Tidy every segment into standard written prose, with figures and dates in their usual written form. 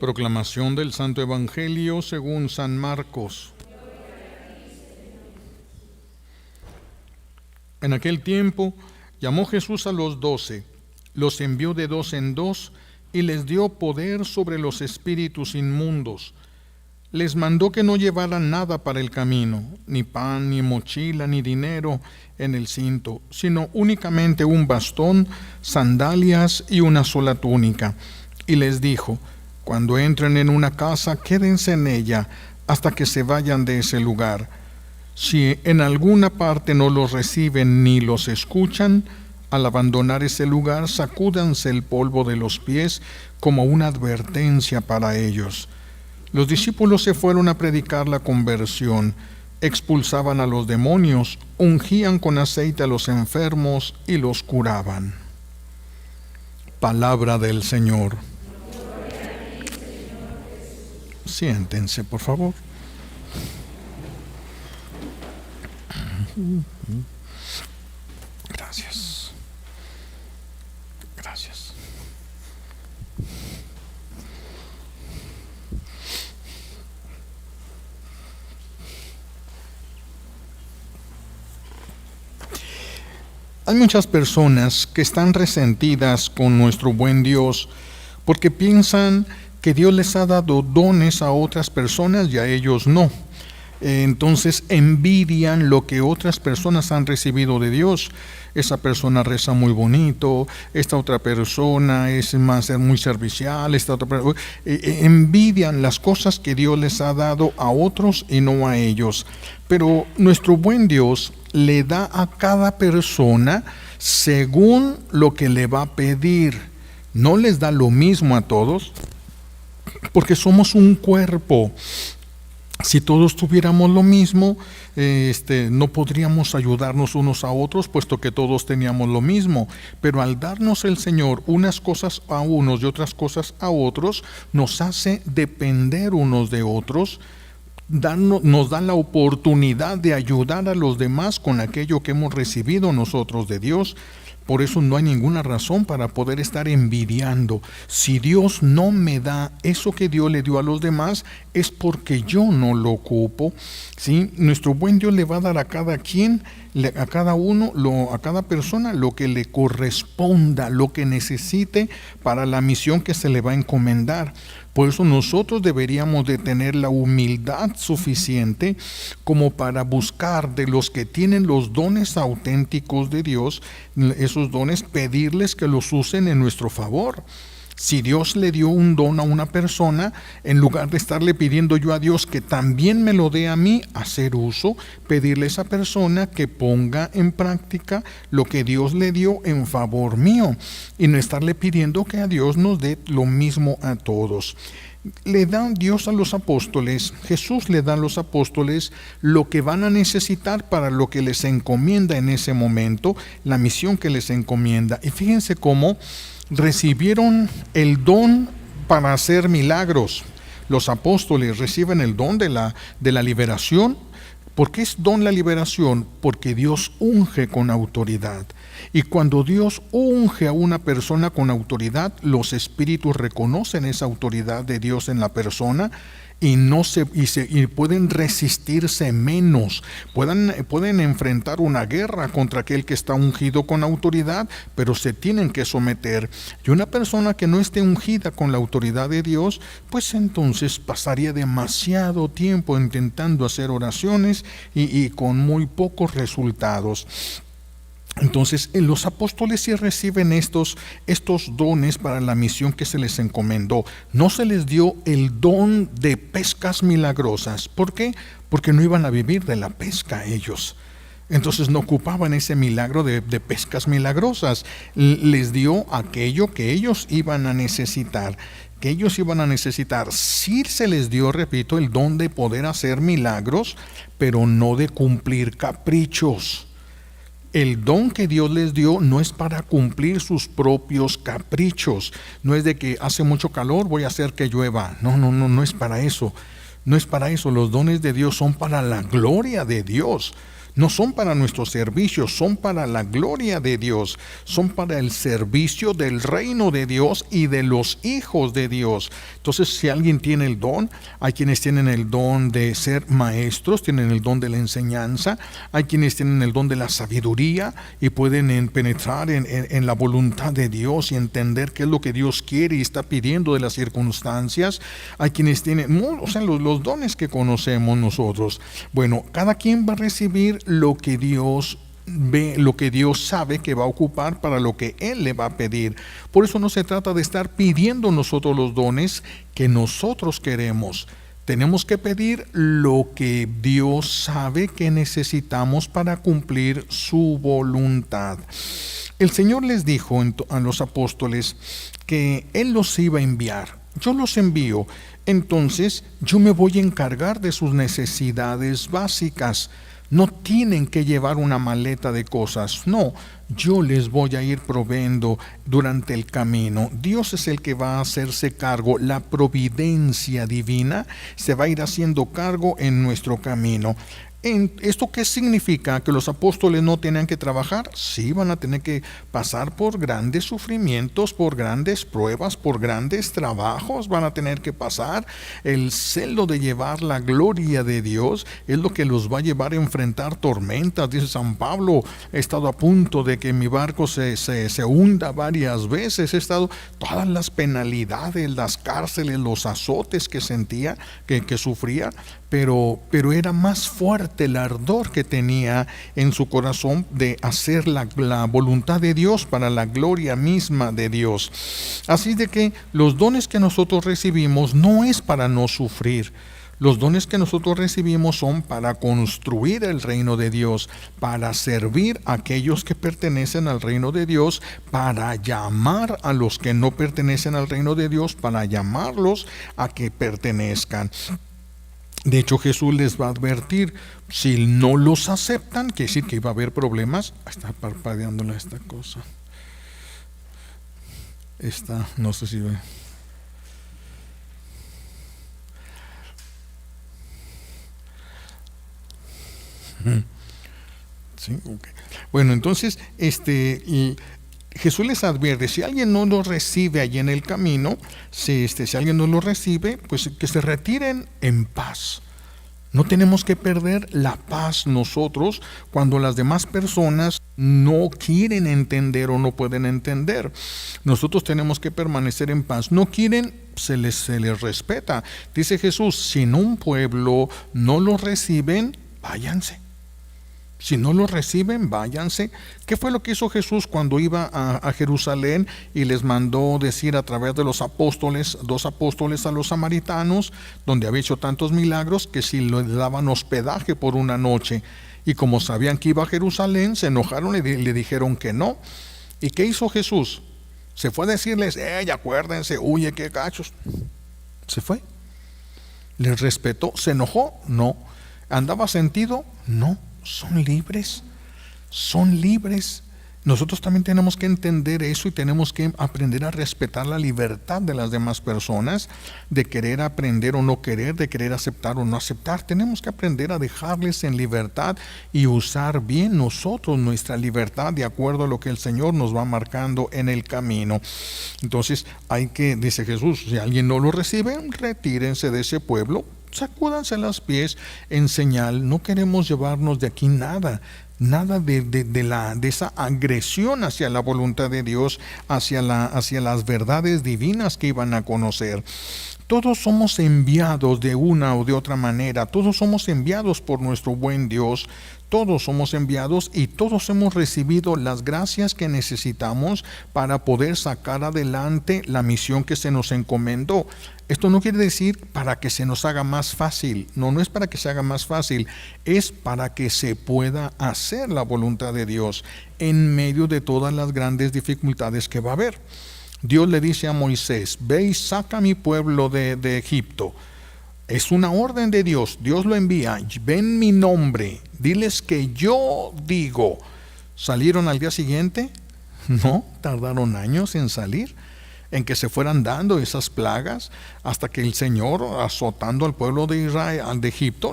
Proclamación del Santo Evangelio según San Marcos. En aquel tiempo llamó Jesús a los 12, los envió de 2 en 2 y les dio poder sobre los espíritus inmundos. Les mandó que no llevaran nada para el camino, ni pan, ni mochila, ni dinero en el cinto, sino únicamente un bastón, sandalias y una sola túnica. Y les dijo: cuando entren en una casa, quédense en ella hasta que se vayan de ese lugar. Si en alguna parte no los reciben ni los escuchan, al abandonar ese lugar, sacúdanse el polvo de los pies como una advertencia para ellos. Los discípulos se fueron a predicar la conversión, expulsaban a los demonios, ungían con aceite a los enfermos y los curaban. Palabra del Señor. Siéntense, por favor. Gracias. Gracias. Hay muchas personas que están resentidas con nuestro buen Dios porque piensan que Dios les ha dado dones a otras personas y a ellos no. Entonces envidian lo que otras personas han recibido de Dios. Esa persona reza muy bonito, esta otra persona es muy servicial, envidian las cosas que Dios les ha dado a otros y no a ellos. Pero nuestro buen Dios le da a cada persona según lo que le va a pedir. No les da lo mismo a todos, porque somos un cuerpo. Si todos tuviéramos lo mismo, no podríamos ayudarnos unos a otros, puesto que todos teníamos lo mismo. Pero al darnos el Señor unas cosas a unos y otras cosas a otros, nos hace depender unos de otros, nos da la oportunidad de ayudar a los demás con aquello que hemos recibido nosotros de Dios. Por eso no hay ninguna razón para poder estar envidiando. Si Dios no me da eso que Dios le dio a los demás, es porque yo no lo ocupo, ¿sí? Nuestro buen Dios le va a dar a cada quien, a cada uno, a cada persona lo que le corresponda, lo que necesite para la misión que se le va a encomendar. Por eso nosotros deberíamos de tener la humildad suficiente como para buscar de los que tienen los dones auténticos de Dios, esos dones, pedirles que los usen en nuestro favor. Si Dios le dio un don a una persona, en lugar de estarle pidiendo yo a Dios que también me lo dé a mí, hacer uso, pedirle a esa persona que ponga en práctica lo que Dios le dio en favor mío, y no estarle pidiendo que a Dios nos dé lo mismo a todos. Le da Dios a los apóstoles, Jesús le da a los apóstoles lo que van a necesitar para lo que les encomienda en ese momento, la misión que les encomienda. Y fíjense cómo recibieron el don para hacer milagros. Los apóstoles reciben el don de la liberación. ¿Por qué es don la liberación? Porque Dios unge con autoridad. Y cuando Dios unge a una persona con autoridad, los espíritus reconocen esa autoridad de Dios en la persona y pueden resistirse menos, pueden enfrentar una guerra contra aquel que está ungido con autoridad, pero se tienen que someter. Y una persona que no esté ungida con la autoridad de Dios, pues entonces pasaría demasiado tiempo intentando hacer oraciones y con muy pocos resultados. Entonces, los apóstoles sí reciben estos dones para la misión que se les encomendó. No se les dio el don de pescas milagrosas. ¿Por qué? Porque no iban a vivir de la pesca ellos. Entonces no ocupaban ese milagro de pescas milagrosas. Les dio aquello que ellos iban a necesitar. Sí se les dio, repito, el don de poder hacer milagros, pero no de cumplir caprichos. El don que Dios les dio no es para cumplir sus propios caprichos. No es de que hace mucho calor, voy a hacer que llueva. No es para eso. No es para eso. Los dones de Dios son para la gloria de Dios. No son para nuestro servicio, son para la gloria de Dios, son para el servicio del reino de Dios y de los hijos de Dios. Entonces, si alguien tiene el don, hay quienes tienen el don de ser maestros, tienen el don de la enseñanza, hay quienes tienen el don de la sabiduría y pueden penetrar en la voluntad de Dios y entender qué es lo que Dios quiere y está pidiendo de las circunstancias. Hay quienes tienen, los dones que conocemos nosotros. Bueno, cada quien va a recibir lo que Dios ve, lo que Dios sabe que va a ocupar para lo que Él le va a pedir. Por eso no se trata de estar pidiendo nosotros los dones que nosotros queremos. Tenemos que pedir lo que Dios sabe que necesitamos para cumplir su voluntad. El Señor les dijo a los apóstoles que Él los iba a enviar. Yo los envío, entonces yo me voy a encargar de sus necesidades básicas. No tienen que llevar una maleta de cosas, no, yo les voy a ir proveyendo durante el camino. Dios es el que va a hacerse cargo, la providencia divina se va a ir haciendo cargo en nuestro camino. ¿Esto qué significa? ¿Que los apóstoles no tenían que trabajar? Sí, van a tener que pasar por grandes sufrimientos, por grandes pruebas, por grandes trabajos, van a tener que pasar. El celo de llevar la gloria de Dios es lo que los va a llevar a enfrentar tormentas. Dice San Pablo, he estado a punto de que mi barco se hunda varias veces, he estado todas las penalidades, las cárceles, los azotes que sentía, que sufría, pero era más fuerte el ardor que tenía en su corazón de hacer la voluntad de Dios para la gloria misma de Dios. Así de que los dones que nosotros recibimos no es para no sufrir. Los dones que nosotros recibimos son para construir el reino de Dios, para servir a aquellos que pertenecen al reino de Dios, para llamar a los que no pertenecen al reino de Dios, para llamarlos a que pertenezcan. De hecho, Jesús les va a advertir, si no los aceptan, quiere decir que iba a haber problemas. Está parpadeándola esta cosa. No sé si ve. Sí, okay. Bueno, entonces, Jesús les advierte, si alguien no lo recibe allí en el camino, si alguien no lo recibe, pues que se retiren en paz. No tenemos que perder la paz nosotros cuando las demás personas no quieren entender o no pueden entender. Nosotros tenemos que permanecer en paz. No quieren, se les respeta. Dice Jesús, si en un pueblo no lo reciben, váyanse. Si no lo reciben, váyanse. ¿Qué fue lo que hizo Jesús cuando iba a Jerusalén y les mandó decir a través de los apóstoles, 2 apóstoles a los samaritanos, donde había hecho tantos milagros, que si le daban hospedaje por una noche? Y como sabían que iba a Jerusalén, se enojaron y le dijeron que no. ¿Y qué hizo Jesús? Se fue a decirles, acuérdense, huye, qué gachos. Se fue. ¿Les respetó? ¿Se enojó? No. ¿Andaba sentido? No. Son libres, son libres. Nosotros también tenemos que entender eso y tenemos que aprender a respetar la libertad de las demás personas, de querer aprender o no querer, de querer aceptar o no aceptar. Tenemos que aprender a dejarles en libertad y usar bien nosotros nuestra libertad de acuerdo a lo que el Señor nos va marcando en el camino. Entonces dice Jesús, si alguien no lo recibe, retírense de ese pueblo, sacúdanse los pies en señal. No queremos llevarnos de aquí nada de esa agresión hacia la voluntad de Dios, hacia las verdades divinas que iban a conocer. Todos somos enviados de una o de otra manera, todos somos enviados por nuestro buen Dios, todos somos enviados y todos hemos recibido las gracias que necesitamos para poder sacar adelante la misión que se nos encomendó. Esto no quiere decir para que se nos haga más fácil, no es para que se haga más fácil, es para que se pueda hacer la voluntad de Dios en medio de todas las grandes dificultades que va a haber. Dios le dice a Moisés, ve y saca a mi pueblo de Egipto. Es una orden de Dios, Dios lo envía, ven mi nombre, diles que yo digo. ¿Salieron al día siguiente? No, tardaron años en salir. en que se fueran dando esas plagas, hasta que el Señor, azotando al pueblo de Israel, de Egipto,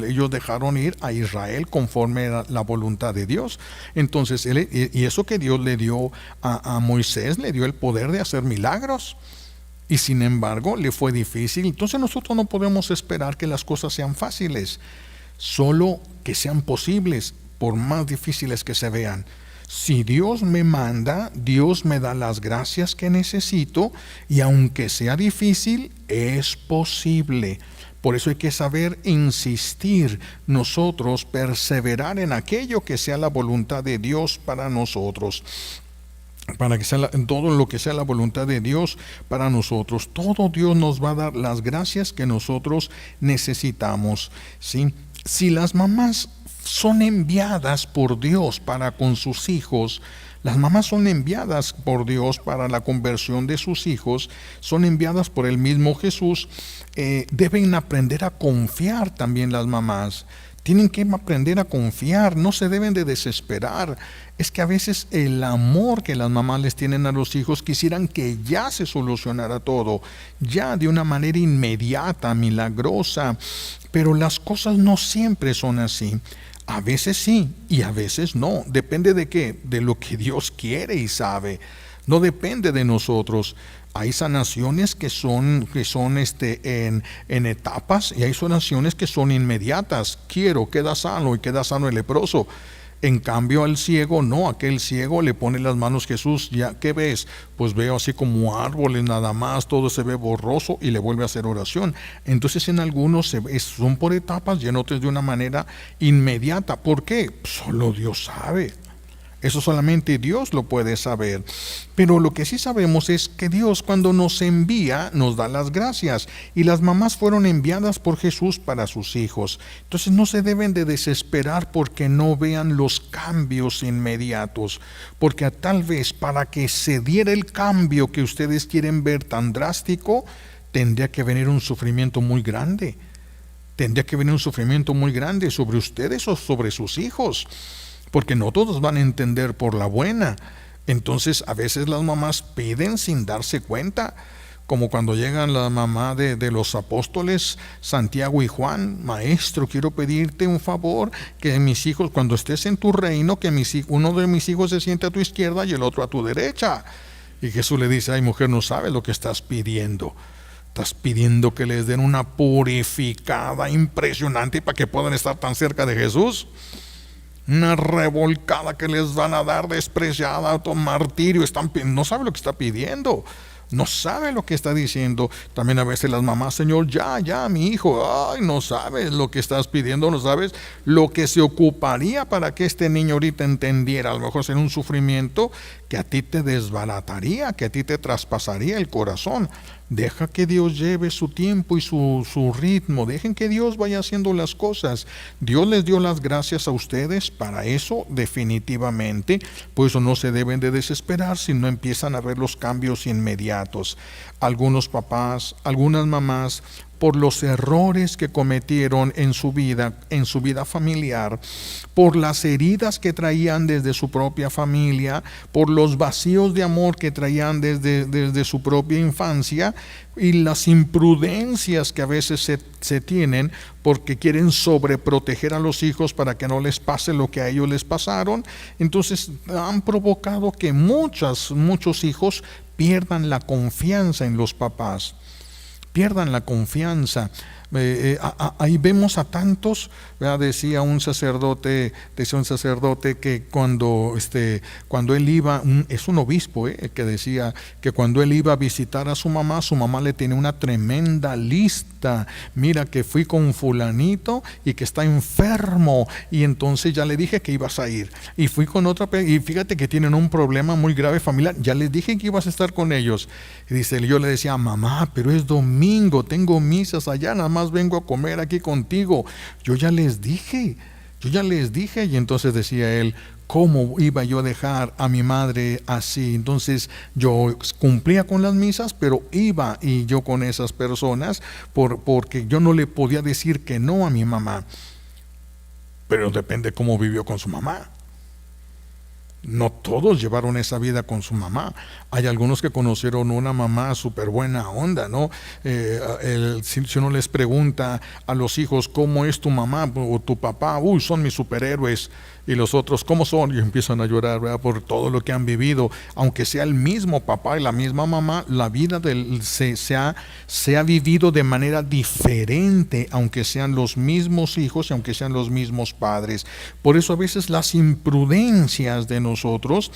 ellos dejaron ir a Israel conforme a la voluntad de Dios. Entonces, y eso que Dios le dio a Moisés, le dio el poder de hacer milagros. Y sin embargo, le fue difícil. Entonces nosotros no podemos esperar que las cosas sean fáciles, solo que sean posibles, por más difíciles que se vean. Si Dios me manda, Dios me da las gracias que necesito, y aunque sea difícil, es posible. Por eso hay que saber insistir, nosotros perseverar en aquello que sea la voluntad de Dios para nosotros. Para que sea todo lo que sea la voluntad de Dios para nosotros. Todo Dios nos va a dar las gracias que nosotros necesitamos, ¿sí? Si las mamás son enviadas por Dios para con sus hijos, las mamás son enviadas por Dios para la conversión de sus hijos, son enviadas por el mismo Jesús, deben aprender a confiar también las mamás. Tienen que aprender a confiar, no se deben de desesperar. Es que a veces el amor que las mamás les tienen a los hijos quisieran que ya se solucionara todo, ya de una manera inmediata, milagrosa, pero las cosas no siempre son así. A veces sí y a veces no. Depende de qué, de lo que Dios quiere y sabe. No depende de nosotros. Hay sanaciones que son en etapas, y hay sanaciones que son inmediatas. Queda sano y queda sano el leproso. En cambio al ciego no, aquel ciego le pone las manos Jesús, ya, ¿qué ves? Pues veo así como árboles nada más, todo se ve borroso, y le vuelve a hacer oración. Entonces en algunos son por etapas y en otros de una manera inmediata. ¿Por qué? Solo Dios sabe. Eso solamente Dios lo puede saber. Pero lo que sí sabemos es que Dios, cuando nos envía, nos da las gracias. Y las mamás fueron enviadas por Jesús para sus hijos. Entonces no se deben de desesperar porque no vean los cambios inmediatos. Porque tal vez para que se diera el cambio que ustedes quieren ver tan drástico, tendría que venir un sufrimiento muy grande. Tendría que venir un sufrimiento muy grande sobre ustedes o sobre sus hijos. Porque no todos van a entender por la buena. Entonces a veces las mamás piden sin darse cuenta, como cuando llegan la mamá de los apóstoles Santiago y Juan: maestro, quiero pedirte un favor, que mis hijos, cuando estés en tu reino, que uno de mis hijos se siente a tu izquierda y el otro a tu derecha. Y Jesús le dice: ay, mujer, no sabes lo que estás pidiendo. Estás pidiendo que les den una purificada impresionante para que puedan estar tan cerca de Jesús. Una revolcada que les van a dar, despreciada, auto martirio. No sabe lo que está pidiendo, no sabe lo que está diciendo. También a veces las mamás: Señor, ya, mi hijo, ay, no sabes lo que estás pidiendo, no sabes lo que se ocuparía para que este niño ahorita entendiera. A lo mejor será un sufrimiento que a ti te desbarataría, que a ti te traspasaría el corazón. Deja que Dios lleve su tiempo y su ritmo. Dejen que Dios vaya haciendo las cosas. Dios les dio las gracias a ustedes para eso, definitivamente. Por eso no se deben de desesperar si no empiezan a ver los cambios inmediatos. Algunos papás, algunas mamás, por los errores que cometieron en su vida familiar, por las heridas que traían desde su propia familia, por los vacíos de amor que traían desde su propia infancia, y las imprudencias que a veces se tienen porque quieren sobreproteger a los hijos para que no les pase lo que a ellos les pasaron. Entonces han provocado que muchos hijos pierdan la confianza en los papás. Pierdan la confianza. Ahí vemos a tantos, ¿verdad? Decía un sacerdote que cuando él iba, es un obispo, que decía que cuando él iba a visitar a su mamá le tenía una tremenda lista. Mira que fui con fulanito y que está enfermo, y entonces ya le dije que ibas a ir, y fui con otra, y fíjate que tienen un problema muy grave familiar, ya les dije que ibas a estar con ellos. Y dice, yo le decía: mamá, pero es domingo, tengo misas allá, nada más vengo a comer aquí contigo. Yo ya les dije. Y entonces decía él: ¿cómo iba yo a dejar a mi madre así? Entonces yo cumplía con las misas, pero iba y yo con esas personas porque yo no le podía decir que no a mi mamá. Pero depende cómo vivió con su mamá. No todos llevaron esa vida con su mamá. Hay algunos que conocieron una mamá súper buena onda, ¿no? Si uno les pregunta a los hijos, ¿cómo es tu mamá o tu papá? Uy, son mis superhéroes. Y los otros, ¿cómo son? Y empiezan a llorar, ¿verdad? Por todo lo que han vivido. Aunque sea el mismo papá y la misma mamá, la vida se ha vivido de manera diferente, aunque sean los mismos hijos y aunque sean los mismos padres. Por eso a veces las imprudencias de nosotros,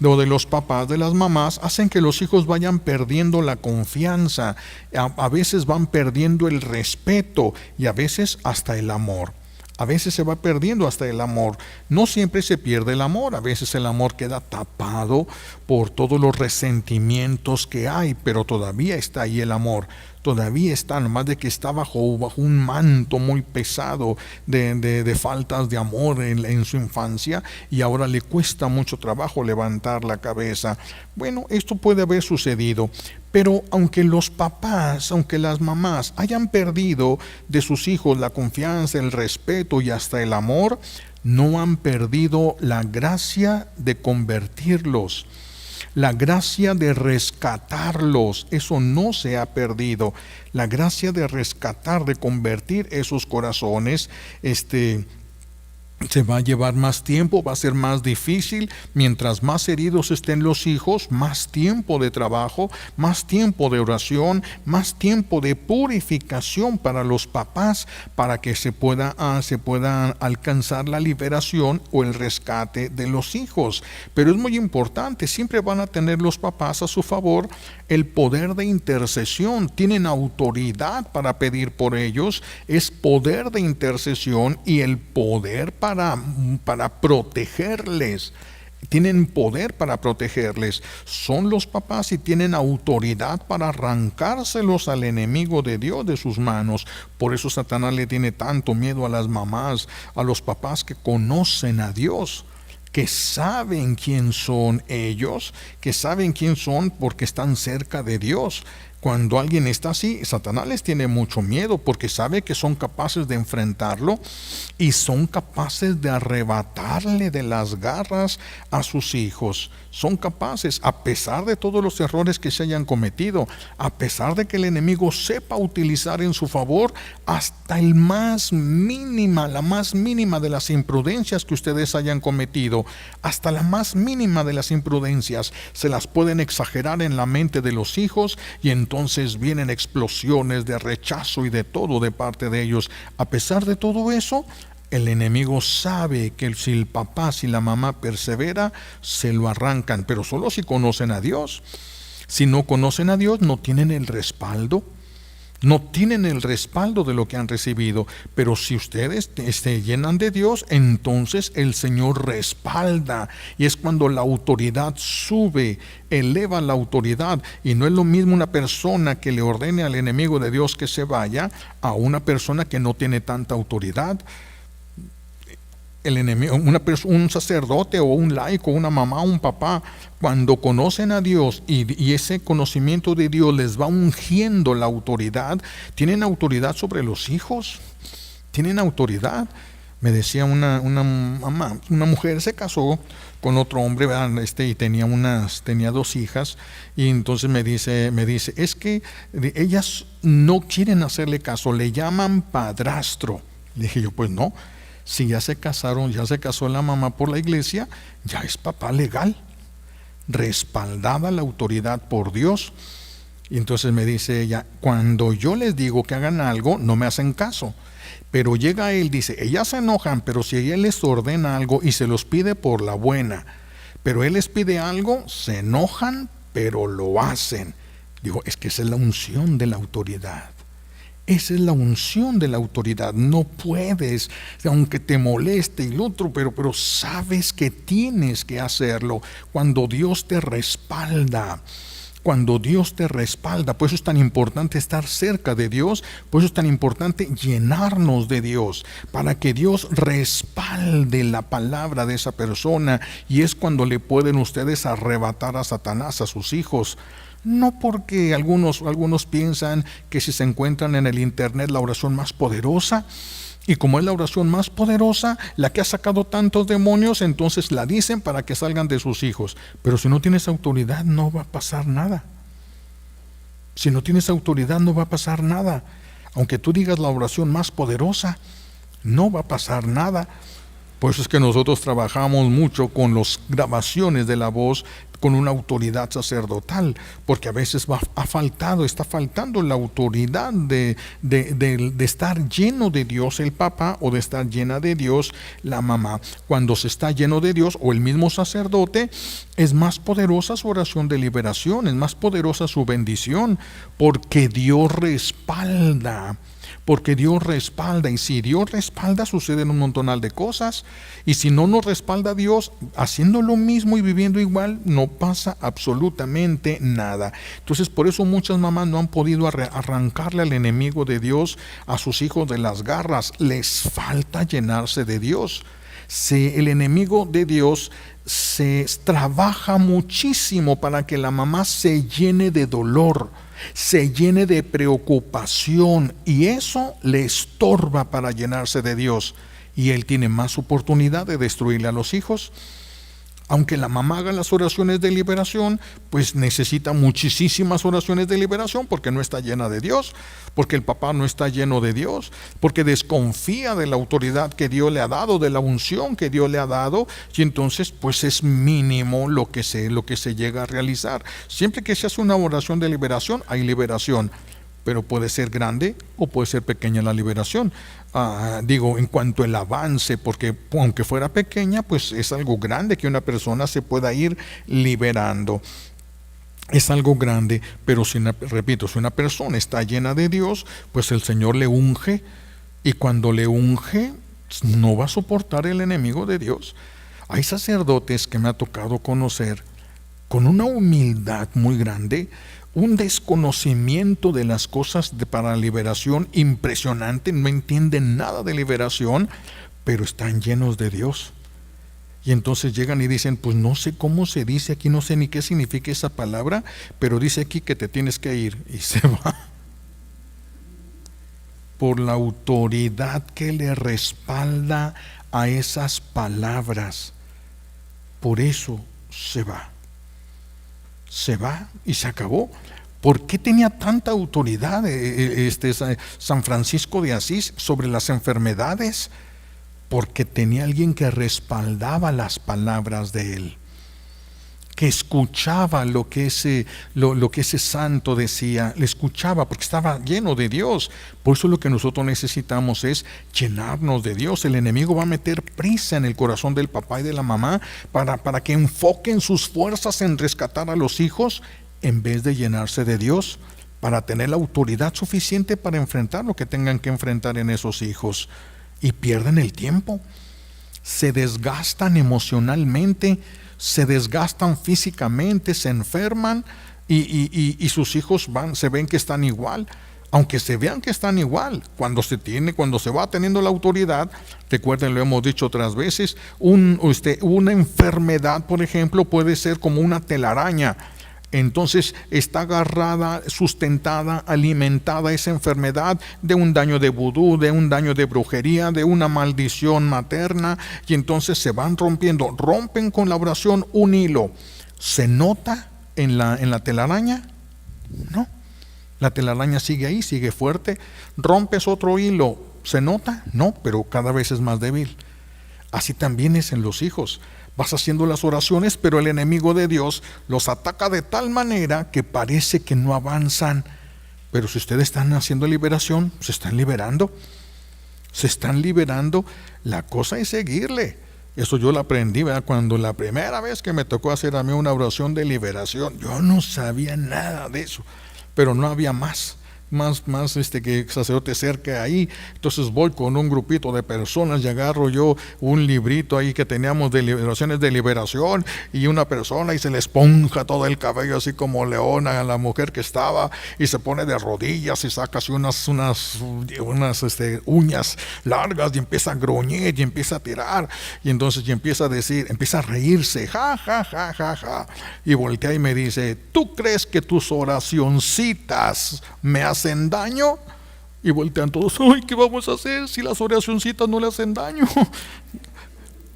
o de los papás, de las mamás, hacen que los hijos vayan perdiendo la confianza. A veces van perdiendo el respeto y a veces hasta el amor. A veces se va perdiendo hasta el amor. No siempre se pierde el amor. A veces el amor queda tapado por todos los resentimientos que hay, pero todavía está ahí el amor. Todavía está, nomás de que está bajo un manto muy pesado de faltas de amor en su infancia, y ahora le cuesta mucho trabajo levantar la cabeza. Bueno, esto puede haber sucedido, pero aunque los papás, aunque las mamás hayan perdido de sus hijos la confianza, el respeto y hasta el amor, no han perdido la gracia de convertirlos. La gracia de rescatarlos, eso no se ha perdido. La gracia de rescatar, de convertir esos corazones, se va a llevar más tiempo, va a ser más difícil. Mientras más heridos estén los hijos, más tiempo de trabajo, más tiempo de oración, más tiempo de purificación para los papás, para que se pueda alcanzar la liberación o el rescate de los hijos. Pero es muy importante, siempre van a tener los papás a su favor el poder de intercesión. Tienen autoridad para pedir por ellos, es poder de intercesión y el poder para protegerles. Tienen poder para protegerles. Son los papás y tienen autoridad para arrancárselos al enemigo de Dios de sus manos. Por eso Satanás le tiene tanto miedo a las mamás, a los papás que conocen a Dios, que saben quién son ellos, que saben quién son porque están cerca de Dios. Cuando alguien está así, Satanás les tiene mucho miedo porque sabe que son capaces de enfrentarlo y son capaces de arrebatarle de las garras a sus hijos. Son capaces, a pesar de todos los errores que se hayan cometido, a pesar de que el enemigo sepa utilizar en su favor hasta la más mínima de las imprudencias que ustedes hayan cometido, hasta la más mínima de las imprudencias, se las pueden exagerar en la mente de los hijos y entonces vienen explosiones de rechazo y de todo de parte de ellos. A pesar de todo eso, el enemigo sabe que si el papá, si la mamá persevera, se lo arrancan, pero solo si conocen a Dios. Si no conocen a Dios, no tienen el respaldo. No tienen el respaldo de lo que han recibido, pero si ustedes se llenan de Dios, entonces el Señor respalda, y es cuando la autoridad sube, eleva la autoridad. Y no es lo mismo una persona que le ordene al enemigo de Dios que se vaya a una persona que no tiene tanta autoridad. El enemigo, un sacerdote o un laico, una mamá o un papá, cuando conocen a Dios y ese conocimiento de Dios les va ungiendo la autoridad, tienen autoridad sobre los hijos, tienen autoridad. Me decía una mamá, una mujer se casó con otro hombre, y tenía 2 hijas, y entonces me dice, es que ellas no quieren hacerle caso, le llaman padrastro. Le dije yo, pues no. Si ya se casaron, ya se casó la mamá por la iglesia, ya es papá legal, respaldada la autoridad por Dios. Y entonces me dice ella, cuando yo les digo que hagan algo, no me hacen caso. Pero llega él, dice, ellas se enojan, pero si ella les ordena algo y se los pide por la buena, pero él les pide algo, se enojan, pero lo hacen. Digo, es que esa es la unción de la autoridad. Esa es la unción de la autoridad. No puedes, aunque te moleste y lo otro, pero sabes que tienes que hacerlo cuando Dios te respalda. Cuando Dios te respalda. Por eso es tan importante estar cerca de Dios. Por eso es tan importante llenarnos de Dios, para que Dios respalde la palabra de esa persona. Y es cuando le pueden ustedes arrebatar a Satanás a sus hijos. No porque algunos piensan que si se encuentran en el internet la oración más poderosa, Y como es la oración más poderosa, la que ha sacado tantos demonios, entonces la dicen para que salgan de sus hijos. Pero si no tienes autoridad, no va a pasar nada. Si no tienes autoridad, no va a pasar nada. Aunque tú digas la oración más poderosa, no va a pasar nada. Por eso es que nosotros trabajamos mucho con las grabaciones de la voz con una autoridad sacerdotal, porque a veces está faltando la autoridad de estar lleno de Dios el papá, o de estar llena de Dios la mamá. Cuando se está lleno de Dios, o el mismo sacerdote, es más poderosa su oración de liberación, es más poderosa su bendición, porque Dios respalda. Porque Dios respalda, y si Dios respalda, suceden un montonal de cosas. Y si no nos respalda Dios, haciendo lo mismo y viviendo igual, no pasa absolutamente nada. Entonces, por eso muchas mamás no han podido arrancarle al enemigo de Dios a sus hijos de las garras. Les falta llenarse de Dios. Si el enemigo de Dios se trabaja muchísimo para que la mamá se llene de dolor, se llene de preocupación, y eso le estorba para llenarse de Dios, y él tiene más oportunidad de destruirle a los hijos. Aunque la mamá haga las oraciones de liberación, pues necesita muchísimas oraciones de liberación, porque no está llena de Dios, porque el papá no está lleno de Dios, porque desconfía de la autoridad que Dios le ha dado, de la unción que Dios le ha dado, y entonces pues es mínimo lo que se llega a realizar. Siempre que se hace una oración de liberación, hay liberación, pero puede ser grande o puede ser pequeña la liberación. En cuanto al avance, porque aunque fuera pequeña, pues es algo grande que una persona se pueda ir liberando. Es algo grande, pero si una persona está llena de Dios, pues el Señor le unge, y cuando le unge, no va a soportar el enemigo de Dios. Hay sacerdotes que me ha tocado conocer con una humildad muy grande, un desconocimiento de las cosas para liberación impresionante, no entienden nada de liberación, pero están llenos de Dios. Y entonces llegan y dicen, pues no sé cómo se dice aquí, no sé ni qué significa esa palabra, pero dice aquí que te tienes que ir, y se va. Por la autoridad que le respalda a esas palabras. Por eso se va. Se va y se acabó. ¿Por qué tenía tanta autoridad San Francisco de Asís sobre las enfermedades? Porque tenía alguien que respaldaba las palabras de él, que escuchaba lo que ese santo decía, le escuchaba porque estaba lleno de Dios. Por eso lo que nosotros necesitamos es llenarnos de Dios. El enemigo va a meter prisa en el corazón del papá y de la mamá para que enfoquen sus fuerzas en rescatar a los hijos, en vez de llenarse de Dios, para tener la autoridad suficiente para enfrentar lo que tengan que enfrentar en esos hijos. Y pierden el tiempo, se desgastan emocionalmente, se desgastan físicamente, se enferman, y sus hijos se ven que están igual. Aunque se vean que están igual, cuando se va teniendo la autoridad, recuerden, lo hemos dicho otras veces, una enfermedad, por ejemplo, puede ser como una telaraña. Entonces está agarrada, sustentada, alimentada esa enfermedad de un daño de vudú, de un daño de brujería, de una maldición materna, y entonces se van rompen con la oración un hilo. ¿Se nota en la telaraña? No, la telaraña sigue ahí, sigue fuerte. Rompes otro hilo, ¿se nota? No, pero cada vez es más débil. Así también es en los hijos. Vas haciendo las oraciones, pero el enemigo de Dios los ataca de tal manera que parece que no avanzan. Pero si ustedes están haciendo liberación, se están liberando. La cosa es seguirle. Eso yo lo aprendí, ¿verdad? Cuando la primera vez que me tocó hacer a mí una oración de liberación, yo no sabía nada de eso, pero no había más que sacerdote cerca ahí. Entonces voy con un grupito de personas y agarro yo un librito ahí que teníamos de oraciones de liberación, y una persona y se le esponja todo el cabello así como leona a la mujer que estaba, y se pone de rodillas y saca así unas uñas largas, y empieza a gruñir y empieza a tirar, y entonces y empieza a reírse, ja, ja, ja, ja, ja, y voltea y me dice, ¿tú crees que tus oracioncitas me hacen daño? Y voltean todos, ¡ay, qué vamos a hacer si las oracioncitas no le hacen daño!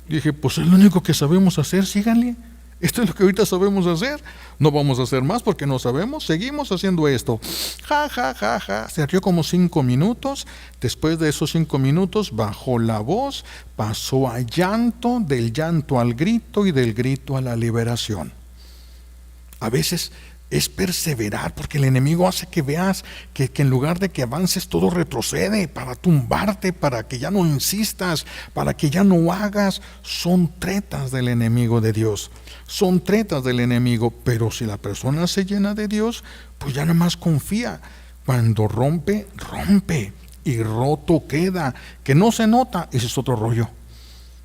Dije, pues es lo único que sabemos hacer, síganle. Esto es lo que ahorita sabemos hacer. No vamos a hacer más porque no sabemos. Seguimos haciendo esto. Ja, ja, ja, ja. Se rió como 5 minutos. Después de esos 5 minutos bajó la voz, pasó a llanto, del llanto al grito y del grito a la liberación. A veces es perseverar, porque el enemigo hace que veas que en lugar de que avances todo retrocede para tumbarte, para que ya no insistas, para que ya no hagas. Son tretas del enemigo de Dios, son tretas del enemigo. Pero si la persona se llena de Dios, pues ya nada más confía. Cuando rompe, rompe, y roto queda. Que no se nota, ese es otro rollo.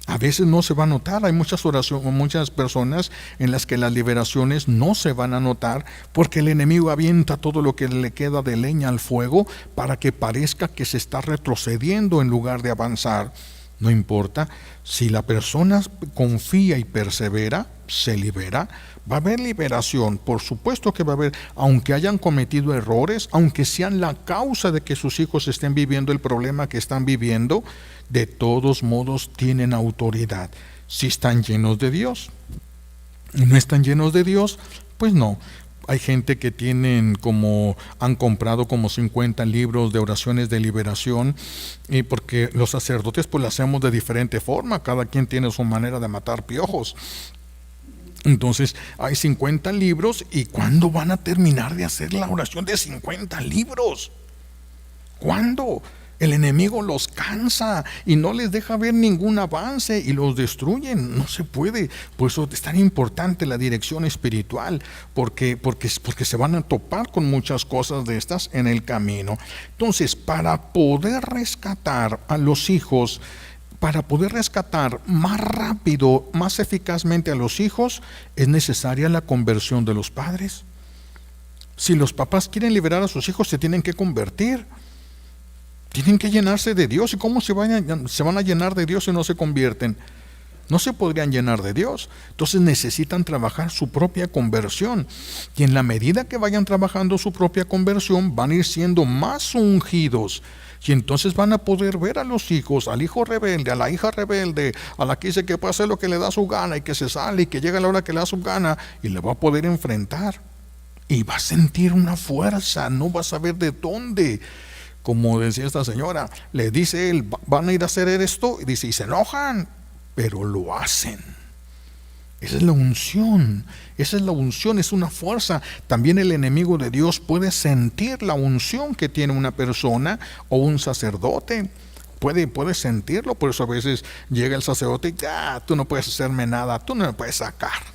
A veces no se va a notar. Hay muchas oraciones, muchas personas en las que las liberaciones no se van a notar, porque el enemigo avienta todo lo que le queda de leña al fuego para que parezca que se está retrocediendo en lugar de avanzar. No importa, si la persona confía y persevera, se libera. Va a haber liberación, por supuesto que va a haber, aunque hayan cometido errores, aunque sean la causa de que sus hijos estén viviendo el problema que están viviendo, de todos modos tienen autoridad. Si están llenos de Dios. Y no están llenos de Dios, pues no. Hay gente que han comprado como 50 libros de oraciones de liberación, y porque los sacerdotes pues lo hacemos de diferente forma, cada quien tiene su manera de matar piojos. Entonces hay 50 libros, ¿y cuándo van a terminar de hacer la oración de 50 libros? ¿Cuándo? El enemigo los cansa y no les deja ver ningún avance y los destruyen. No se puede. Por eso es tan importante la dirección espiritual, porque se van a topar con muchas cosas de estas en el camino. Entonces, para poder rescatar a los hijos, para poder rescatar más rápido, más eficazmente a los hijos, es necesaria la conversión de los padres. Si los papás quieren liberar a sus hijos, se tienen que convertir. Tienen que llenarse de Dios. ¿Y cómo se van a llenar de Dios si no se convierten? No se podrían llenar de Dios. Entonces necesitan trabajar su propia conversión. Y en la medida que vayan trabajando su propia conversión, van a ir siendo más ungidos. Y entonces van a poder ver a los hijos, al hijo rebelde, a la hija rebelde, a la que dice que puede hacer lo que le da su gana y que se sale y que llega a la hora que le da su gana, y le va a poder enfrentar. Y va a sentir una fuerza, no va a saber de dónde. Como decía esta señora, le dice él, van a ir a hacer esto, y dice, y se enojan, pero lo hacen. Esa es la unción, es una fuerza. También el enemigo de Dios puede sentir la unción que tiene una persona o un sacerdote. Puede sentirlo, por eso a veces llega el sacerdote y tú no puedes hacerme nada, tú no me puedes sacar.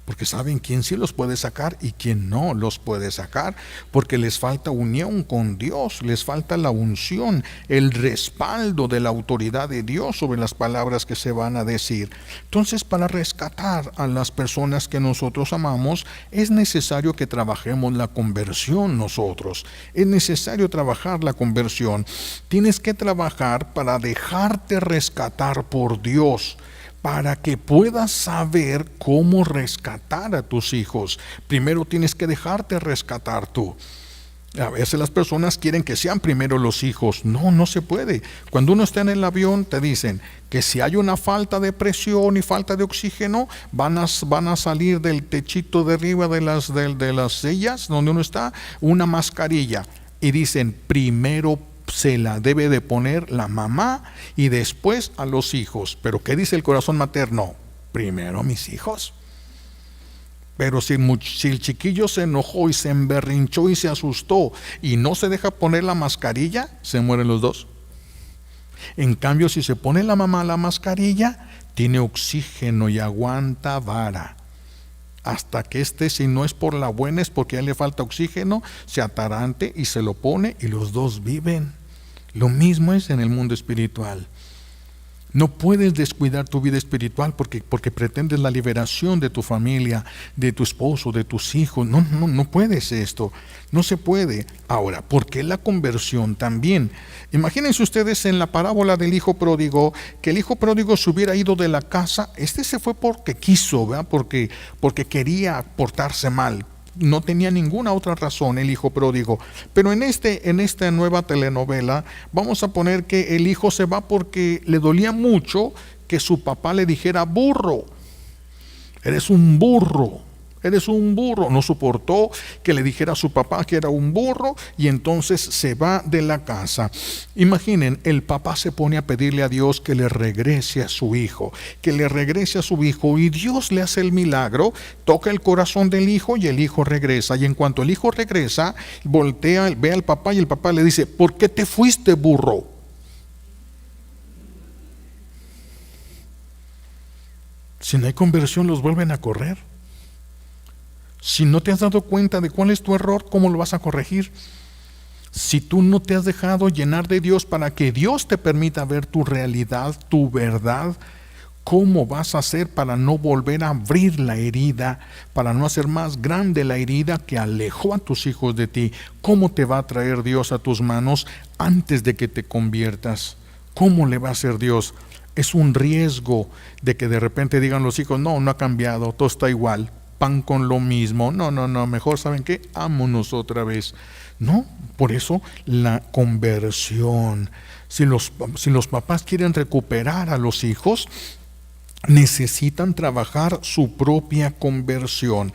Porque saben quién sí los puede sacar y quién no los puede sacar, porque les falta unión con Dios, les falta la unción, el respaldo de la autoridad de Dios sobre las palabras que se van a decir. Entonces, para rescatar a las personas que nosotros amamos, es necesario que trabajemos la conversión nosotros. Es necesario trabajar la conversión. Tienes que trabajar para dejarte rescatar por Dios, para que puedas saber cómo rescatar a tus hijos. Primero tienes que dejarte rescatar tú. A veces las personas quieren que sean primero los hijos. No se puede. Cuando uno está en el avión, te dicen que si hay una falta de presión y falta de oxígeno, van a salir del techito de arriba de las sillas donde uno está, una mascarilla. Y dicen, primero se la debe de poner la mamá y después a los hijos. Pero ¿qué dice el corazón materno? Primero mis hijos. Pero si el chiquillo se enojó y se emberrinchó y se asustó y no se deja poner la mascarilla, se mueren los dos. En cambio, si se pone la mamá la mascarilla, tiene oxígeno y aguanta vara. Hasta que si no es por la buena, es porque a él le falta oxígeno, se atarante y se lo pone y los dos viven. Lo mismo es en el mundo espiritual. No puedes descuidar tu vida espiritual porque pretendes la liberación de tu familia, de tu esposo, de tus hijos. No puedes esto. No se puede. Ahora, ¿por qué la conversión también? Imagínense ustedes en la parábola del hijo pródigo, que el hijo pródigo se hubiera ido de la casa. Se fue porque quiso, ¿verdad? Porque quería portarse mal. no tenía ninguna otra razón el hijo pródigo. Pero en esta nueva telenovela vamos a poner que el hijo se va porque le dolía mucho que su papá le dijera burro. Eres un burro. Eres un burro. No soportó que le dijera a su papá que era un burro y entonces se va de la casa. Imaginen, el papá se pone a pedirle a Dios que le regrese a su hijo, que le regrese a su hijo, y Dios le hace el milagro, toca el corazón del hijo y el hijo regresa. Y en cuanto el hijo regresa, voltea, ve al papá y el papá le dice: ¿por qué te fuiste, burro? Si no hay conversión, los vuelven a correr. Si no te has dado cuenta de cuál es tu error, ¿cómo lo vas a corregir? Si tú no te has dejado llenar de Dios para que Dios te permita ver tu realidad, tu verdad, ¿cómo vas a hacer para no volver a abrir la herida, para no hacer más grande la herida que alejó a tus hijos de ti? ¿Cómo te va a traer Dios a tus manos antes de que te conviertas? ¿Cómo le va a hacer Dios? Es un riesgo de que de repente digan los hijos: no ha cambiado, todo está igual. Pan con lo mismo, no, mejor, ¿saben qué? Ámonos otra vez. No, por eso la conversión. Si los papás quieren recuperar a los hijos, necesitan trabajar su propia conversión.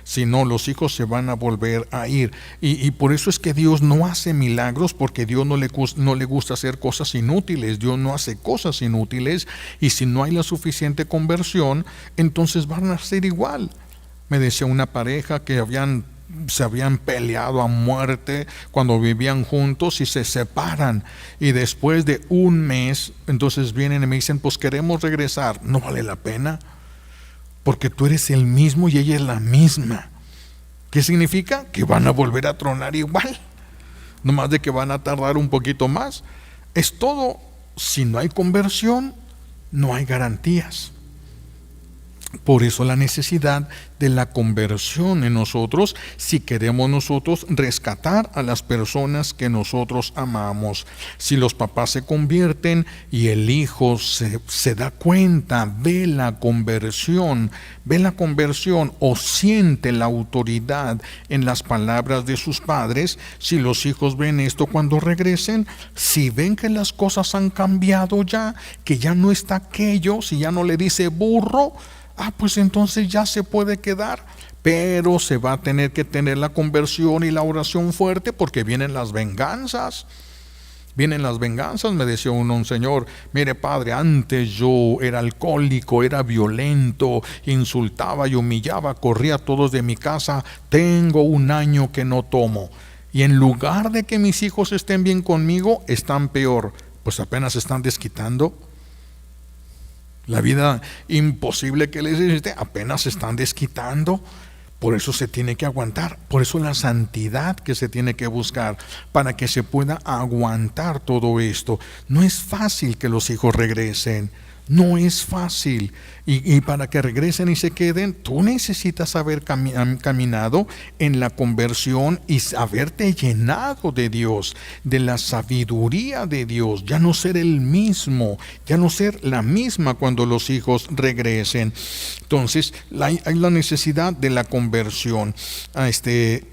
Si no, los hijos se van a volver a ir. Y por eso es que Dios no hace milagros, porque Dios no le gusta hacer cosas inútiles. Dios no hace cosas inútiles, y si no hay la suficiente conversión, entonces van a ser igual. Me decía una pareja que se habían peleado a muerte cuando vivían juntos y se separan, y después de un mes entonces vienen y me dicen: pues queremos regresar. No vale la pena, porque tú eres el mismo y ella es la misma. ¿Qué significa? Que van a volver a tronar igual, nomás de que van a tardar un poquito más. Es todo. Si no hay conversión, no hay garantías. Por eso la necesidad de la conversión en nosotros, si queremos nosotros rescatar a las personas que nosotros amamos. Si los papás se convierten y el hijo se da cuenta, ve la conversión o siente la autoridad en las palabras de sus padres, si los hijos ven esto cuando regresen, si ven que las cosas han cambiado ya, que ya no está aquello, si ya no le dice burro, pues entonces ya se puede quedar. Pero se va a tener que tener la conversión y la oración fuerte, porque vienen las venganzas. Me decía un señor: mire, padre, antes yo era alcohólico, era violento, insultaba y humillaba, corría a todos de mi casa. Tengo 1 año que no tomo, y en lugar de que mis hijos estén bien conmigo, están peor. Pues apenas están desquitando. La vida imposible que les hiciste, apenas se están desquitando. Por eso se tiene que aguantar. Por eso la santidad que se tiene que buscar, para que se pueda aguantar todo esto. No es fácil que los hijos regresen. No es fácil. Y para que regresen y se queden, tú necesitas haber caminado en la conversión y haberte llenado de Dios, de la sabiduría de Dios. Ya no ser el mismo, ya no ser la misma cuando los hijos regresen. Entonces hay la necesidad de la conversión,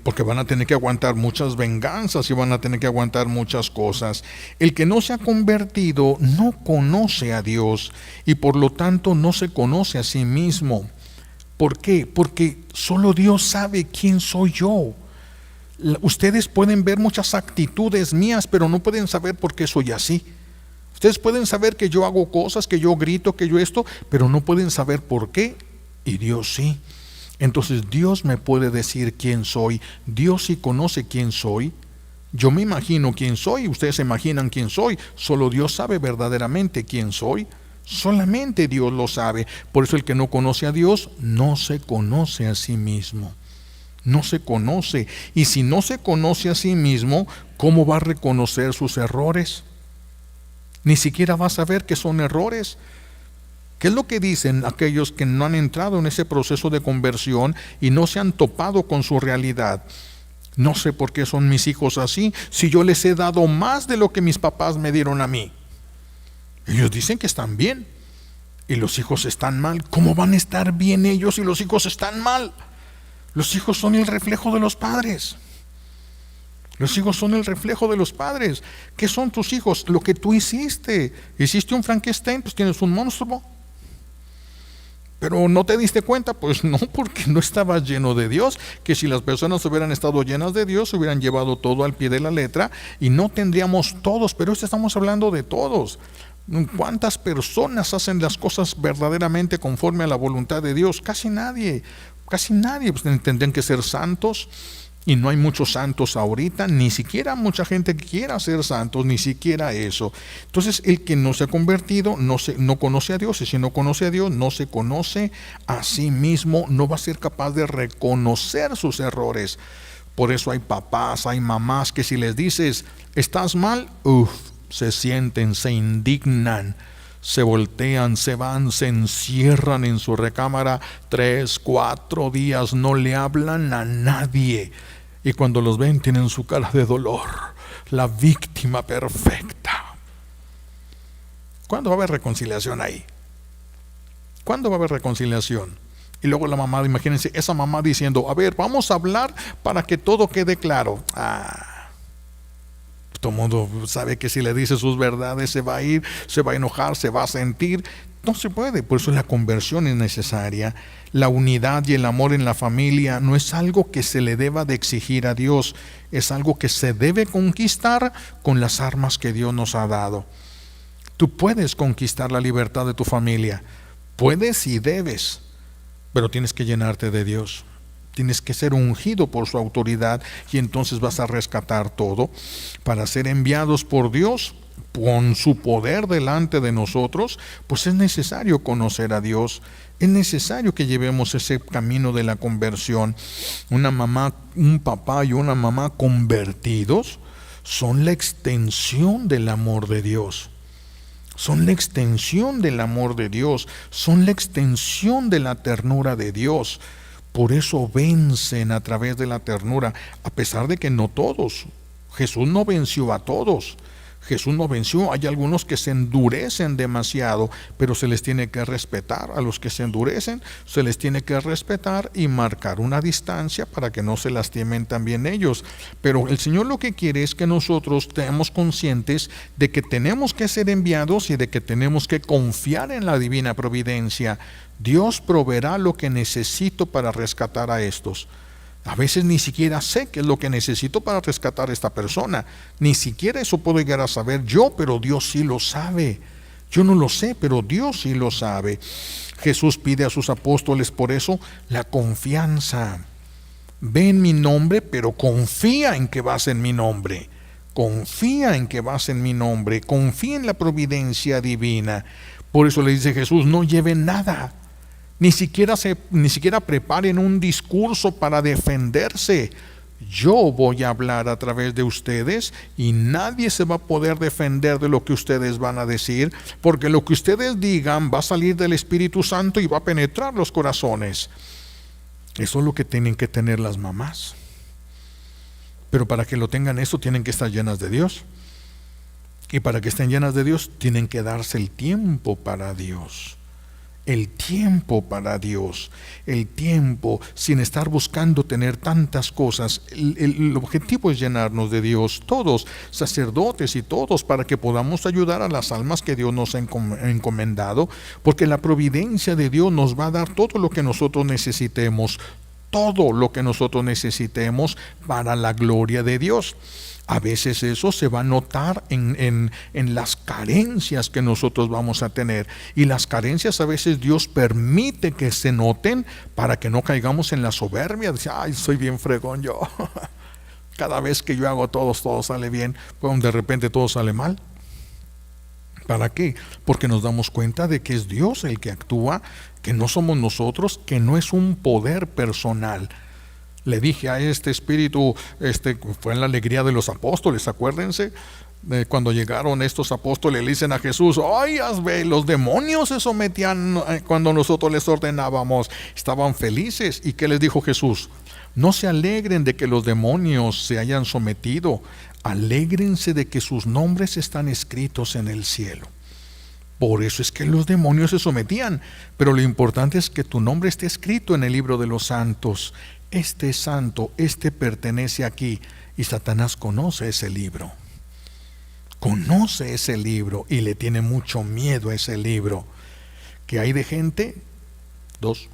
porque van a tener que aguantar muchas venganzas y van a tener que aguantar muchas cosas. El que no se ha convertido no conoce a Dios, y por lo tanto no se conoce a sí mismo. ¿Por qué? Porque solo Dios sabe quién soy yo. Ustedes pueden ver muchas actitudes mías, pero no pueden saber por qué soy así. Ustedes pueden saber que yo hago cosas, que yo grito, que yo esto, pero no pueden saber por qué, y Dios sí. Entonces Dios me puede decir quién soy. Dios sí conoce quién soy. Yo me imagino quién soy, ustedes se imaginan quién soy. Solo Dios sabe verdaderamente quién soy. Solamente Dios lo sabe. Por eso el que no conoce a Dios no se conoce a sí mismo. No se conoce. Y si no se conoce a sí mismo, ¿cómo va a reconocer sus errores? Ni siquiera va a saber que son errores. ¿Qué es lo que dicen aquellos que no han entrado en ese proceso de conversión y no se han topado con su realidad? No sé por qué son mis hijos así, si yo les he dado más de lo que mis papás me dieron a mí. Ellos dicen que están bien y los hijos están mal. ¿Cómo van a estar bien ellos si los hijos están mal? Los hijos son el reflejo de los padres. Los hijos son el reflejo de los padres. ¿Qué son tus hijos? Lo que tú hiciste. Hiciste un Frankenstein, pues tienes un monstruo. Pero no te diste cuenta, pues no, porque no estabas lleno de Dios. Que si las personas hubieran estado llenas de Dios, hubieran llevado todo al pie de la letra y no tendríamos todos. Pero estamos hablando de todos. ¿Cuántas personas hacen las cosas verdaderamente conforme a la voluntad de Dios? Casi nadie. Casi nadie. Pues tendrían que ser santos. Y no hay muchos santos ahorita, ni siquiera mucha gente que quiera ser santos, ni siquiera eso. Entonces el que no se ha convertido no conoce a Dios, y si no conoce a Dios, no se conoce a sí mismo, no va a ser capaz de reconocer sus errores. Por eso hay papás, hay mamás que si les dices, estás mal, se sienten, se indignan, se voltean, se van, se encierran en su recámara 3, 4 días, no le hablan a nadie. Y cuando los ven tienen su cara de dolor, la víctima perfecta. ¿Cuándo va a haber reconciliación ahí? ¿Cuándo va a haber reconciliación? Y luego la mamá, imagínense, esa mamá diciendo, a ver, vamos a hablar para que todo quede claro. Todo el mundo sabe que si le dice sus verdades se va a ir, se va a enojar, se va a sentir. No se puede, por eso la conversión es necesaria. La unidad y el amor en la familia no es algo que se le deba de exigir a Dios, es algo que se debe conquistar con las armas que Dios nos ha dado. Tú puedes conquistar la libertad de tu familia, puedes y debes, pero tienes que llenarte de Dios. Tienes que ser ungido por su autoridad y entonces vas a rescatar todo. Para ser enviados por Dios con su poder delante de nosotros, pues es necesario conocer a Dios. Es necesario que llevemos ese camino de la conversión. Una mamá, un papá y una mamá convertidos son la extensión del amor de Dios. Son la extensión del amor de Dios. Son la extensión de la ternura de Dios. Por eso vencen a través de la ternura, a pesar de que no todos. Jesús no venció a todos. Jesús no venció. Hay algunos que se endurecen demasiado, pero se les tiene que respetar. A los que se endurecen se les tiene que respetar y marcar una distancia para que no se lastimen también ellos. Pero el Señor lo que quiere es que nosotros estemos conscientes de que tenemos que ser enviados y de que tenemos que confiar en la divina providencia. Dios proveerá lo que necesito para rescatar a estos. A veces ni siquiera sé qué es lo que necesito para rescatar a esta persona. Ni siquiera eso puedo llegar a saber yo, pero Dios sí lo sabe. Yo no lo sé, pero Dios sí lo sabe. Jesús pide a sus apóstoles por eso la confianza. Ve en mi nombre, pero confía en que vas en mi nombre. Confía en que vas en mi nombre. Confía en la providencia divina. Por eso le dice Jesús, no lleven nada. Ni siquiera preparen un discurso para defenderse. Yo voy a hablar a través de ustedes y nadie se va a poder defender de lo que ustedes van a decir, porque lo que ustedes digan va a salir del Espíritu Santo y va a penetrar los corazones. Eso es lo que tienen que tener las mamás. Pero para que lo tengan eso tienen que estar llenas de Dios. Y para que estén llenas de Dios tienen que darse el tiempo para Dios. El tiempo para Dios, el tiempo sin estar buscando tener tantas cosas. El objetivo es llenarnos de Dios, todos, sacerdotes y todos, para que podamos ayudar a las almas que Dios nos ha encomendado, porque la providencia de Dios nos va a dar todo lo que nosotros necesitemos, todo lo que nosotros necesitemos para la gloria de Dios. A veces eso se va a notar en las carencias que nosotros vamos a tener. Y las carencias a veces Dios permite que se noten para que no caigamos en la soberbia. Dice, ay, soy bien fregón yo. Cada vez que yo hago todo sale bien. Pues de repente todo sale mal. ¿Para qué? Porque nos damos cuenta de que es Dios el que actúa, que no somos nosotros, que no es un poder personal. Le dije a este espíritu, fue en la alegría de los apóstoles, acuérdense, cuando llegaron estos apóstoles, le dicen a Jesús, ¡ay, ve, los demonios se sometían cuando nosotros les ordenábamos! Estaban felices. ¿Y qué les dijo Jesús? No se alegren de que los demonios se hayan sometido, alégrense de que sus nombres están escritos en el cielo. Por eso es que los demonios se sometían, pero lo importante es que tu nombre esté escrito en el libro de los santos. este es santo, este pertenece aquí. Y Satanás conoce ese libro. Conoce ese libro y le tiene mucho miedo a ese libro. ¿Qué hay de gente? 2.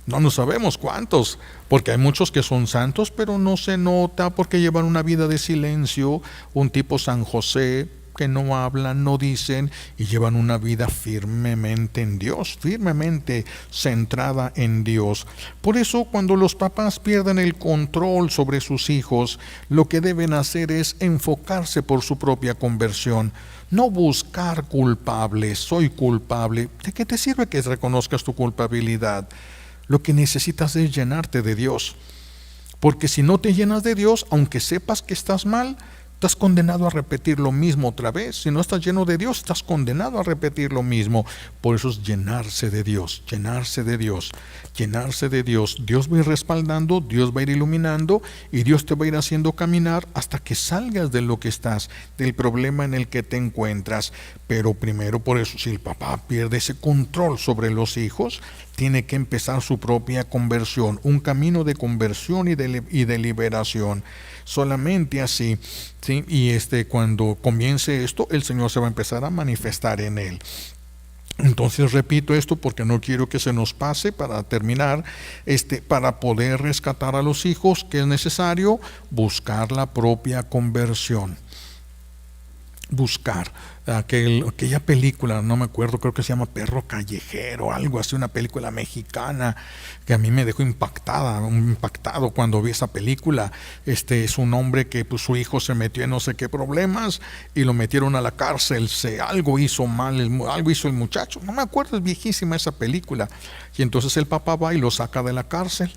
No sabemos cuántos, porque hay muchos que son santos, pero no se nota porque llevan una vida de silencio, un tipo San José, que no hablan, no dicen, y llevan una vida firmemente en Dios, firmemente centrada en Dios. Por eso, cuando los papás pierden el control sobre sus hijos, lo que deben hacer es enfocarse por su propia conversión. No buscar culpables. Soy culpable. ¿De qué te sirve que reconozcas tu culpabilidad? Lo que necesitas es llenarte de Dios. Porque si no te llenas de Dios, aunque sepas que estás mal, estás condenado a repetir lo mismo otra vez. Si no estás lleno de Dios, estás condenado a repetir lo mismo. Por eso es llenarse de Dios, llenarse de Dios, llenarse de Dios. Dios va a ir respaldando, Dios va a ir iluminando y Dios te va a ir haciendo caminar hasta que salgas de lo que estás, del problema en el que te encuentras. Pero primero, por eso, si el papá pierde ese control sobre los hijos, tiene que empezar su propia conversión, un camino de conversión y de liberación. Solamente así, ¿sí? Y cuando comience esto, el Señor se va a empezar a manifestar en él. Entonces repito esto porque no quiero que se nos pase. Para terminar, para poder rescatar a los hijos, que es necesario buscar la propia conversión. Buscar aquella película, no me acuerdo, creo que se llama Perro Callejero, algo así, una película mexicana que a mí me dejó impactado cuando vi esa película. Es un hombre que pues, su hijo se metió en no sé qué problemas y lo metieron a la cárcel. Algo hizo mal, algo hizo el muchacho, no me acuerdo, es viejísima esa película. Y entonces el papá va y lo saca de la cárcel.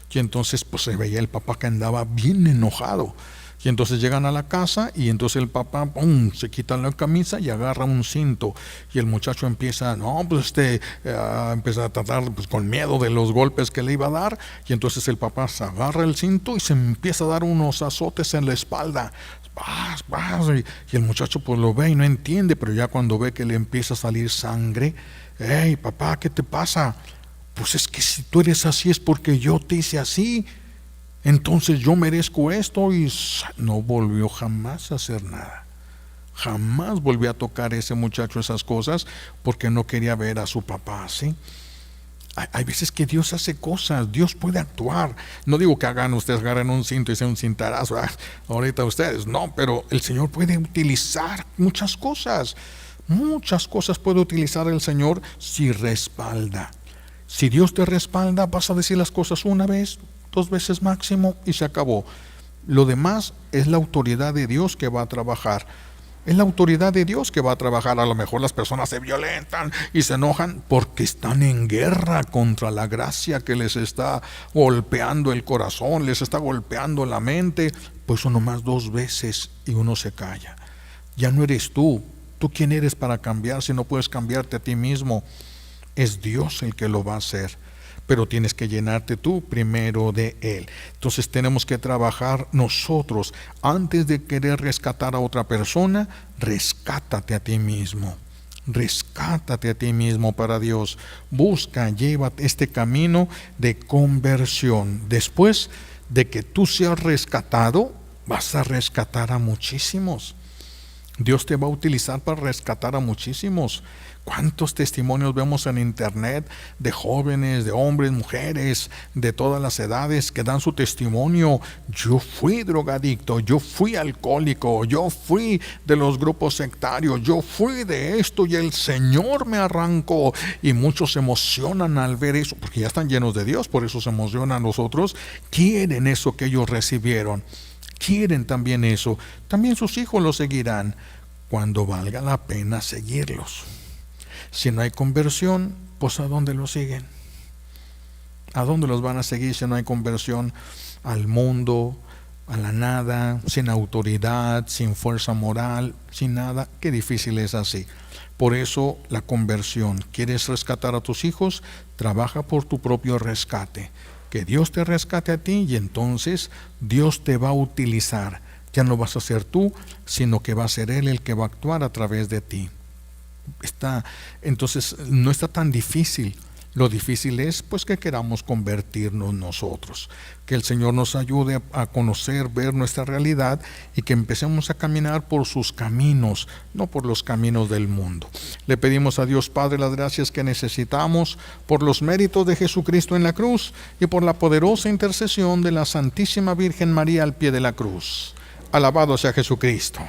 Y entonces pues se veía el papá que andaba bien enojado. Y entonces llegan a la casa y entonces el papá se quita la camisa y agarra un cinto. Y el muchacho empieza, empieza a tratar pues, con miedo de los golpes que le iba a dar. Y entonces el papá se agarra el cinto y se empieza a dar unos azotes en la espalda. Y el muchacho pues lo ve y no entiende, pero ya cuando ve que le empieza a salir sangre, hey papá, ¿qué te pasa? Pues es que si tú eres así es porque yo te hice así. Entonces yo merezco esto. Y no volvió jamás a hacer nada. Jamás volvió a tocar ese muchacho esas cosas porque no quería ver a su papá así. Hay veces que Dios hace cosas, Dios puede actuar. No digo que agarren un cinto y sea un cintarazo, ahorita ustedes, no, pero el Señor puede utilizar muchas cosas. Muchas cosas puede utilizar el Señor si respalda. Si Dios te respalda, vas a decir las cosas una vez, 2 veces máximo y se acabó. Lo demás es la autoridad de Dios que va a trabajar. Es la autoridad de Dios que va a trabajar. A lo mejor las personas se violentan y se enojan porque están en guerra contra la gracia que les está golpeando el corazón, les está golpeando la mente. Pues uno más 2 veces y uno se calla. Ya no eres tú. ¿Tú quién eres para cambiar si no puedes cambiarte a ti mismo? Es Dios el que lo va a hacer. Pero tienes que llenarte tú primero de Él. Entonces tenemos que trabajar nosotros. Antes de querer rescatar a otra persona, rescátate a ti mismo. Rescátate a ti mismo para Dios. Busca, lleva este camino de conversión. Después de que tú seas rescatado, vas a rescatar a muchísimos. Dios te va a utilizar para rescatar a muchísimos. ¿Cuántos testimonios vemos en internet de jóvenes, de hombres, mujeres, de todas las edades que dan su testimonio? Yo fui drogadicto, yo fui alcohólico, yo fui de los grupos sectarios, yo fui de esto y el Señor me arrancó. Y muchos se emocionan al ver eso, porque ya están llenos de Dios, por eso se emocionan los otros. Quieren eso que ellos recibieron, quieren también eso. También sus hijos lo seguirán cuando valga la pena seguirlos. Si no hay conversión, pues ¿a dónde los siguen? ¿A dónde los van a seguir si no hay conversión? Al mundo, a la nada, sin autoridad, sin fuerza moral, sin nada. Qué difícil es así. Por eso la conversión. ¿Quieres rescatar a tus hijos? Trabaja por tu propio rescate. Que Dios te rescate a ti y entonces Dios te va a utilizar. Ya no vas a ser tú, sino que va a ser Él el que va a actuar a través de ti. Entonces no está tan difícil. Lo difícil es pues que queramos convertirnos nosotros. Que el Señor nos ayude a conocer, ver nuestra realidad y que empecemos a caminar por sus caminos, no por los caminos del mundo. Le pedimos a Dios Padre las gracias que necesitamos por los méritos de Jesucristo en la cruz y por la poderosa intercesión de la Santísima Virgen María al pie de la cruz. Alabado sea Jesucristo.